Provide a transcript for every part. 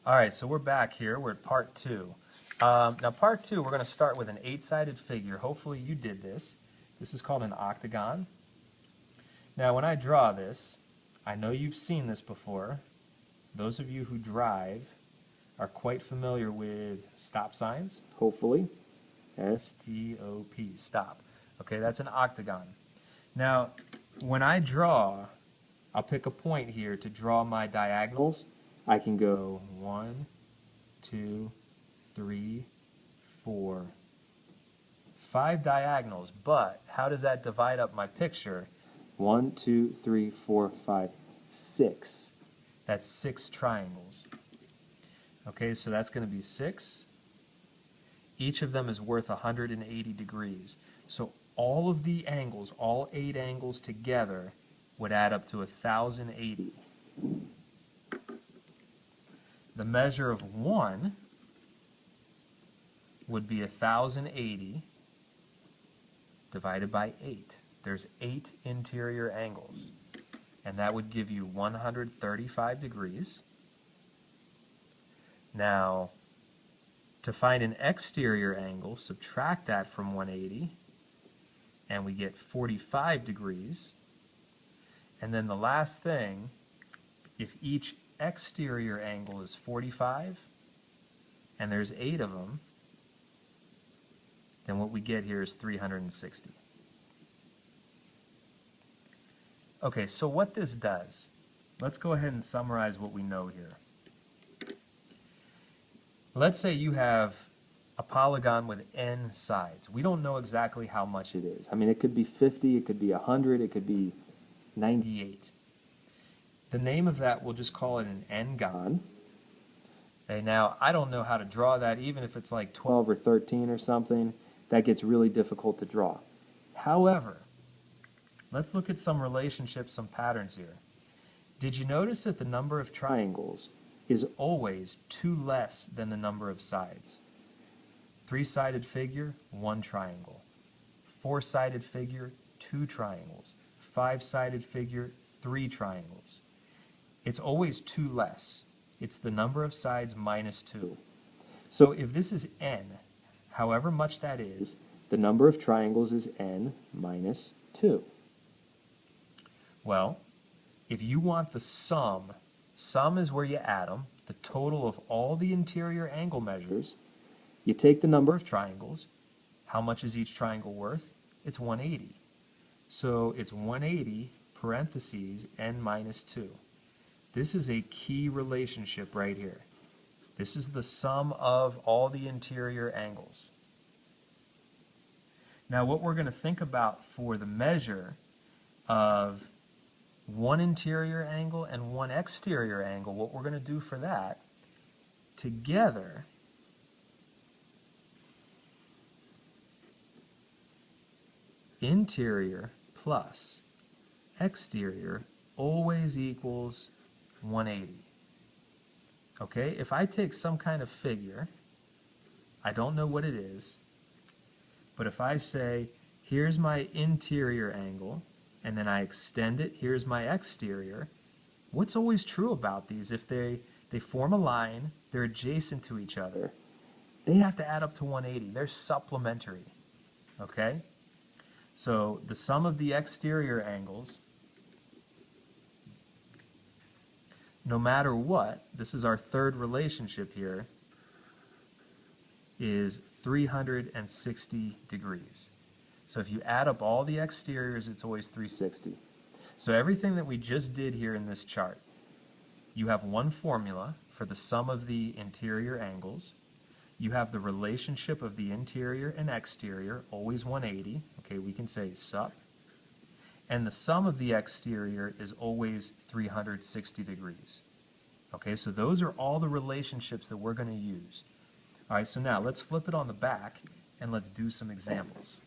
All right, so we're back here. We're at part 2. Now part 2, we're going to start with an 8-sided figure. Hopefully you did this. This is called an octagon. Now when I draw this, I know you've seen this before. Those of you who drive are quite familiar with stop signs, hopefully. S-T-O-P, stop. Okay, that's an octagon. Now, when I draw, I'll pick a point here to draw my diagonals. I can go 1, 2, 3, 4, 5 diagonals, but how does that divide up my picture? 1, 2, 3, 4, 5, 6. That's 6 triangles. Okay, so that's going to be 6. Each of them is worth 180 degrees. So all of the angles, all 8 angles together, would add up to 1,080. The measure of 1 would be 1,080 divided by 8. There's 8 interior angles, and that would give you 135 degrees. Now, to find an exterior angle, subtract that from 180, and we get 45 degrees. And then the last thing, if each exterior angle is 45, and there's 8 of them, then what we get here is 360. Okay, so what this does, let's go ahead and summarize what we know here. Let's say you have a polygon with n sides. We don't know exactly how much it is. I mean, it could be 50, it could be 100, it could be 98. The name of that, we'll just call it an n-gon. Okay, now, I don't know how to draw that, even if it's like 12 or 13 or something. That gets really difficult to draw. However, let's look at some relationships, some patterns here. Did you notice that the number of triangles is always 2 less than the number of sides? 3-sided figure, 1 triangle. 4-sided figure, 2 triangles. 5-sided figure, 3 triangles. It's always 2 less. It's the number of sides minus 2. So if this is n, however much that is, the number of triangles is n minus 2. Well, if you want the sum is where you add them, the total of all the interior angle measures, you take the number of triangles. How much is each triangle worth? It's 180. So it's 180 parentheses n minus 2. This is a key relationship right here. This is the sum of all the interior angles. Now what we're going to think about for the measure of 1 interior angle and 1 exterior angle, what we're going to do for that, together, interior plus exterior always equals 180. Okay, if I take some kind of figure, I don't know what it is, but if I say, here's my interior angle, and then I extend it, here's my exterior, what's always true about these? If they form a line, they're adjacent to each other, they have to add up to 180. They're supplementary. Okay? So the sum of the exterior angles, no matter what, this is our third relationship here, is 360 degrees. So if you add up all the exteriors, it's always 360. So everything that we just did here in this chart, you have one formula for the sum of the interior angles. You have the relationship of the interior and exterior, always 180. Okay, we can say sup. And the sum of the exterior is always 360 degrees. Okay, so those are all the relationships that we're going to use. All right, so now let's flip it on the back and let's do some examples.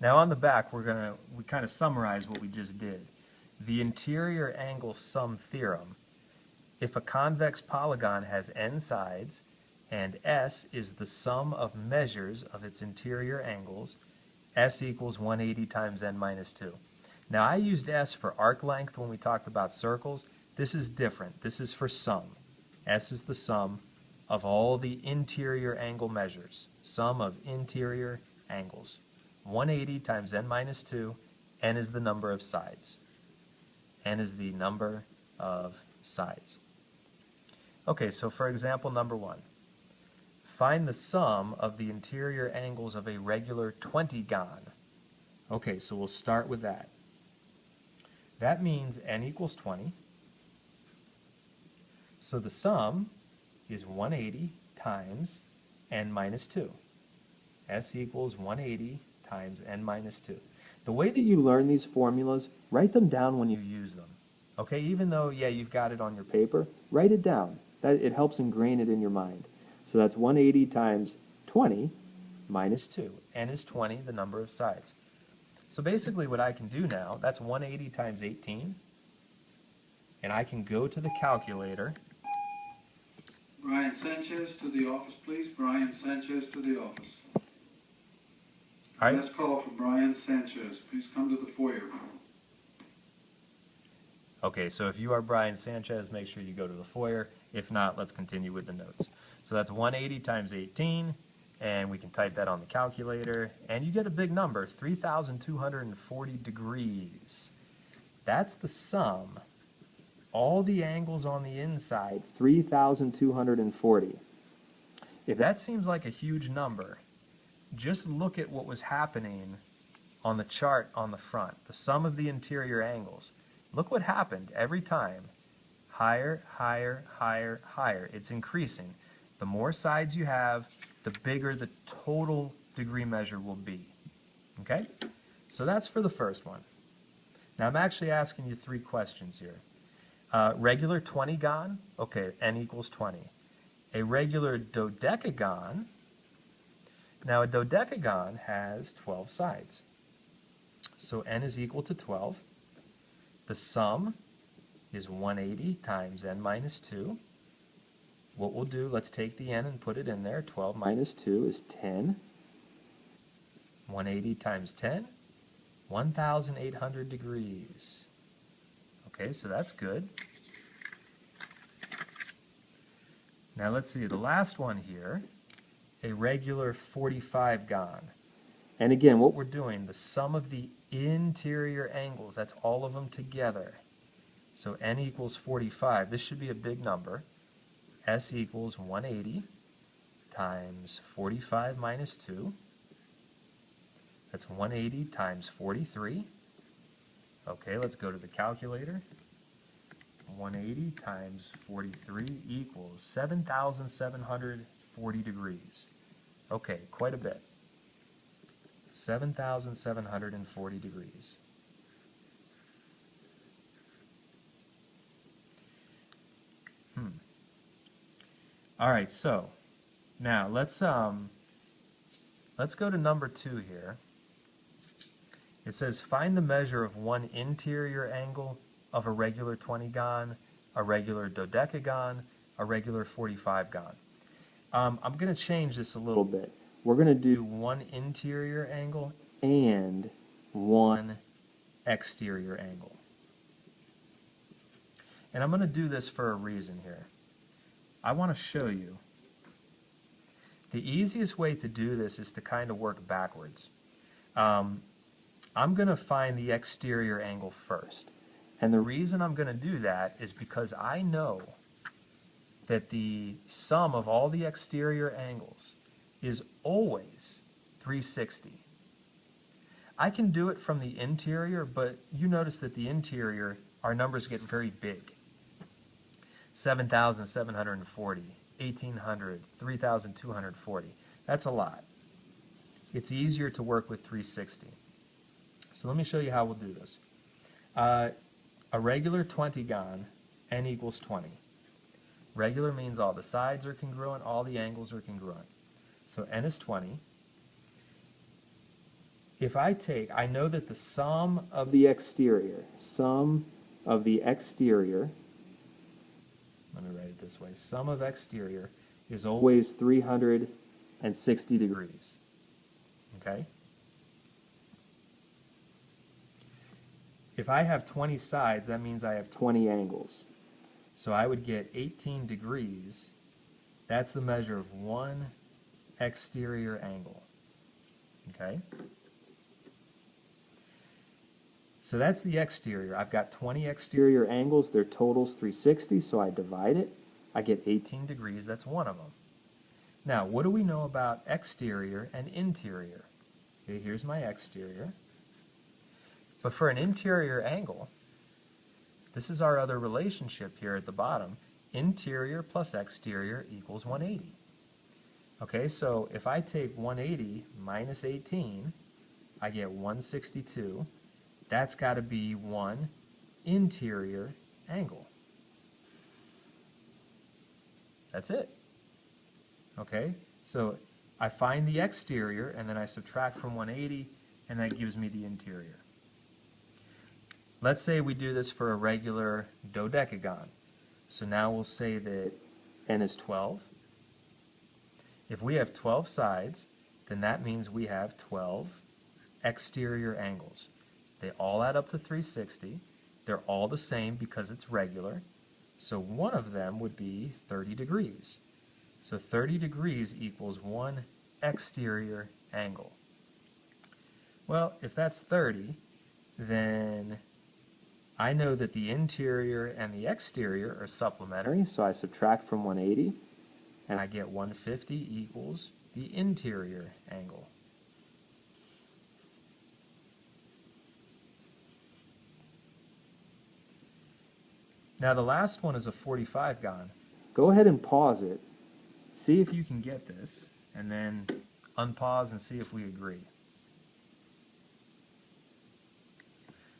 Now on the back, we kind of summarize what we just did. The interior angle sum theorem. If a convex polygon has n sides and S is the sum of measures of its interior angles, S equals 180 times n minus 2. Now I used S for arc length when we talked about circles. This is different. This is for sum. S is the sum of all the interior angle measures. Sum of interior angles. 180 times n minus 2. N is the number of sides. N is the number of sides. Okay, so for example number 1. Find the sum of the interior angles of a regular 20gon. Okay, so we'll start with that. That means n equals 20. So the sum is 180 times n minus 2. S equals 180 times n minus 2. The way that you learn these formulas, write them down when you use them. Okay, even though, yeah, you've got it on your paper, write it down. It helps ingrain it in your mind. So that's 180 times 20 minus 2. N is 20, the number of sides. So basically what I can do now, that's 180 times 18. And I can go to the calculator. Brian Sanchez to the office, please. Brian Sanchez to the office. All right. Last call for Brian Sanchez. Please come to the foyer. Okay, so if you are Brian Sanchez, make sure you go to the foyer. If not, let's continue with the notes. So that's 180 times 18, and we can type that on the calculator, and you get a big number, 3,240 degrees. That's the sum. All the angles on the inside, 3,240. If that seems like a huge number, just look at what was happening on the chart on the front, the sum of the interior angles. Look what happened every time. Higher, higher, higher, higher. It's increasing. The more sides you have, the bigger the total degree measure will be. Okay? So that's for the first one. Now I'm actually asking you 3 questions here. Regular 20gon, okay, n equals 20. A regular dodecagon, now a dodecagon has 12 sides. So n is equal to 12. The sum is 180 times n minus 2. What we'll do, let's take the n and put it in there. 12 minus 2 is 10. 180 times 10, 1,800 degrees. Okay, so that's good. Now let's see, the last one here, a regular 45gon. And again, what we're doing, the sum of the interior angles, that's all of them together. So n equals 45. This should be a big number. S equals 180 times 45 minus 2. That's 180 times 43. Okay, let's go to the calculator. 180 times 43 equals 7,740 degrees. Okay, quite a bit. 7,740 degrees. All right, so now let's go to number 2 here. It says find the measure of one interior angle of a regular 20gon, a regular dodecagon, a regular 45gon. I'm going to change this a little bit. We're going to do one interior angle and one exterior angle. And I'm going to do this for a reason here. I want to show you. The easiest way to do this is to kind of work backwards. I'm going to find the exterior angle first. And the reason I'm going to do that is because I know that the sum of all the exterior angles is always 360. I can do it from the interior, but you notice that the interior, our numbers get very big. 7,740, 1,800, 3,240. That's a lot. It's easier to work with 360. So let me show you how we'll do this. A regular 20gon, n equals 20. Regular means all the sides are congruent, all the angles are congruent. So n is 20. If I know that the sum of the exterior, let me write it this way, sum of exterior is always 360 degrees. Okay? if I have 20 sides, that means I have 20 angles. So I would get 18 degrees. That's the measure of one exterior angle. Okay? So that's the exterior. I've got 20 exterior angles. Their total's 360, so I divide it. I get 18 degrees. That's one of them. Now, what do we know about exterior and interior? Okay, here's my exterior. But for an interior angle, this is our other relationship here at the bottom. Interior plus exterior equals 180. Okay, so if I take 180 minus 18, I get 162. That's got to be one interior angle. That's it. Okay, so I find the exterior and then I subtract from 180 and that gives me the interior. Let's say we do this for a regular dodecagon. So now we'll say that n is 12. If we have 12 sides, then that means we have 12 exterior angles. They all add up to 360. They're all the same because it's regular. So one of them would be 30 degrees. So 30 degrees equals one exterior angle. Well, if that's 30, then I know that the interior and the exterior are supplementary, so I subtract from 180, and I get 150 equals the interior angle. Now the last one is a 45gon. Go ahead and pause it. See if you can get this, and then unpause and see if we agree.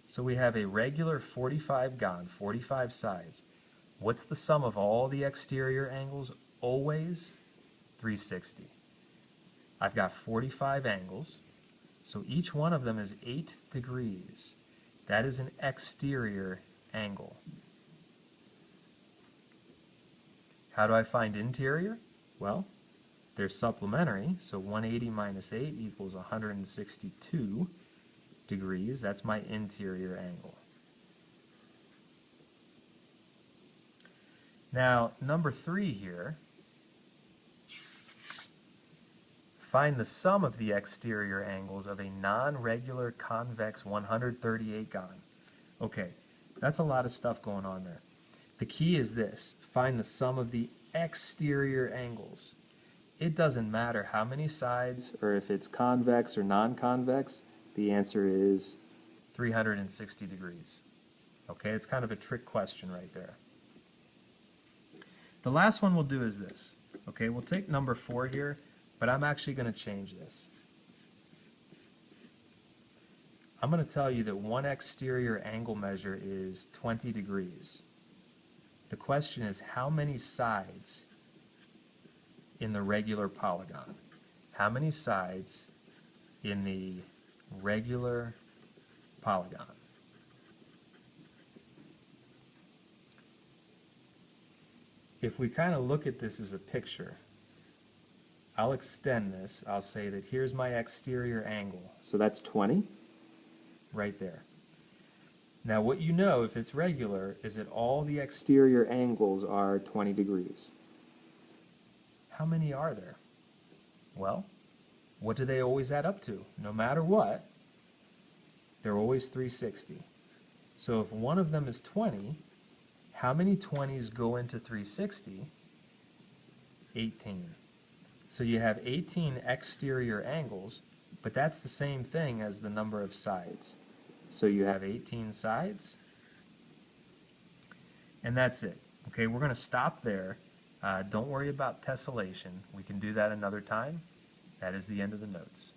So we have a regular 45gon, 45 sides. What's the sum of all the exterior angles? Always 360. I've got 45 angles, so each one of them is 8 degrees. That is an exterior angle. How do I find interior? Well, they're supplementary, so 180 minus 8 equals 162 degrees. That's my interior angle. Now, number 3 here, find the sum of the exterior angles of a non-regular convex 138gon. Okay, that's a lot of stuff going on there. The key is this: find the sum of the exterior angles. It doesn't matter how many sides or if it's convex or non-convex, the answer is 360 degrees. Okay, it's kind of a trick question right there. The last one we'll do is this. Okay, we'll take number 4 here, but I'm actually going to change this. I'm going to tell you that one exterior angle measure is 20 degrees. The question is, how many sides in the regular polygon? How many sides in the regular polygon? If we kind of look at this as a picture, I'll extend this. I'll say that here's my exterior angle. So that's 20 right there. Now what you know, if it's regular, is that all the exterior angles are 20 degrees. How many are there? Well, what do they always add up to? No matter what, they're always 360. So if one of them is 20, how many 20s go into 360? 18. So you have 18 exterior angles, but that's the same thing as the number of sides. So you have 18 sides, and that's it. Okay, we're going to stop there. Don't worry about tessellation. We can do that another time. That is the end of the notes.